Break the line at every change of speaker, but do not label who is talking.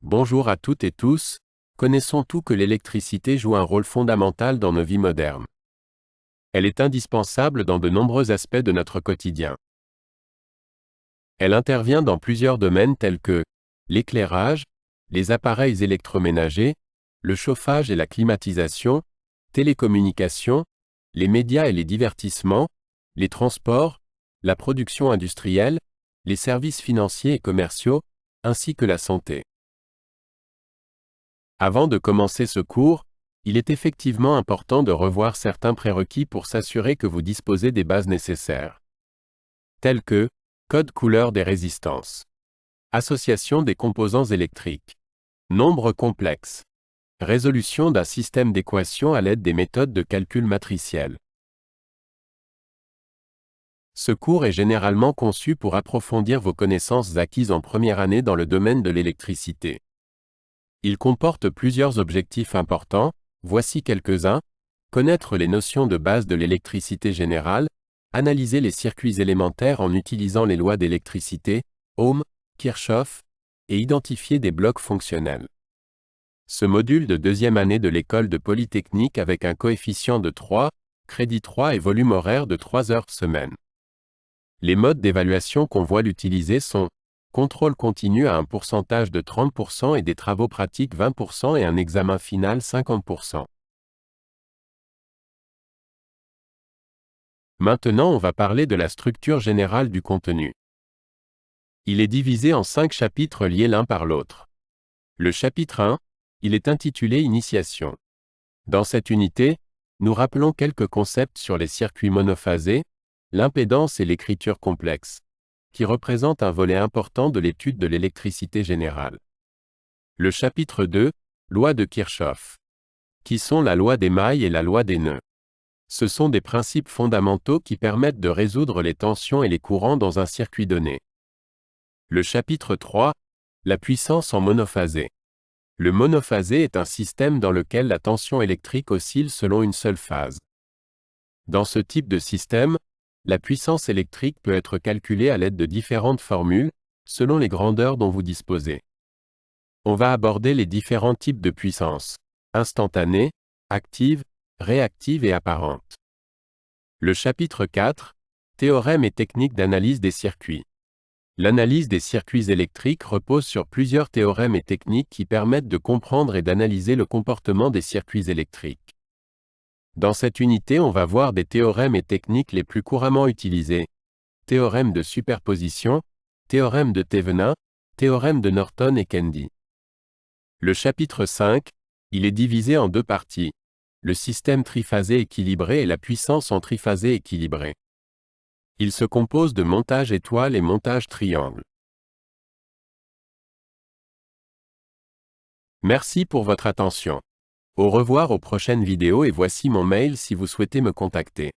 Bonjour à toutes et tous, connaissons-nous que l'électricité joue un rôle fondamental dans nos vies modernes. Elle est indispensable dans de nombreux aspects de notre quotidien. Elle intervient dans plusieurs domaines tels que l'éclairage, les appareils électroménagers, le chauffage et la climatisation, télécommunications, les médias et les divertissements, les transports, la production industrielle, les services financiers et commerciaux, ainsi que la santé. Avant de commencer ce cours, il est effectivement important de revoir certains prérequis pour s'assurer que vous disposez des bases nécessaires. Tels que code couleur des résistances, association des composants électriques, nombres complexes, résolution d'un système d'équations à l'aide des méthodes de calcul matriciel. Ce cours est généralement conçu pour approfondir vos connaissances acquises en première année dans le domaine de l'électricité. Il comporte plusieurs objectifs importants, voici quelques-uns: connaître les notions de base de l'électricité générale, analyser les circuits élémentaires en utilisant les lois d'électricité, Ohm, Kirchhoff, et identifier des blocs fonctionnels. Ce module de deuxième année de l'école de Polytechnique avec un coefficient de 3, crédit 3 et volume horaire de 3 heures semaine. Les modes d'évaluation qu'on voit l'utiliser sont contrôle continu à un pourcentage de 30% et des travaux pratiques 20% et un examen final 50%. Maintenant, on va parler de la structure générale du contenu. Il est divisé en 5 chapitres liés l'un par l'autre. Le chapitre 1, il est intitulé Initiation. Dans cette unité, nous rappelons quelques concepts sur les circuits monophasés, l'impédance et l'écriture complexe, qui représentent un volet important de l'étude de l'électricité générale. Le chapitre 2, Loi de Kirchhoff. Qui sont la loi des mailles et la loi des nœuds. Ce sont des principes fondamentaux qui permettent de résoudre les tensions et les courants dans un circuit donné. Le chapitre 3, La puissance en monophasé. Le monophasé est un système dans lequel la tension électrique oscille selon une seule phase. Dans ce type de système, la puissance électrique peut être calculée à l'aide de différentes formules, selon les grandeurs dont vous disposez. On va aborder les différents types de puissance: instantanée, active, réactive et apparente. Le chapitre 4, Théorèmes et techniques d'analyse des circuits. L'analyse des circuits électriques repose sur plusieurs théorèmes et techniques qui permettent de comprendre et d'analyser le comportement des circuits électriques. Dans cette unité, on va voir des théorèmes et techniques les plus couramment utilisés: théorème de superposition, théorème de Thevenin, théorème de Norton et Kennedy. Le chapitre 5, il est divisé en 2 parties: le système triphasé équilibré et la puissance en triphasé équilibré. Il se compose de montage étoile et montage triangle. Merci pour votre attention. Au revoir aux prochaines vidéos et voici mon mail si vous souhaitez me contacter.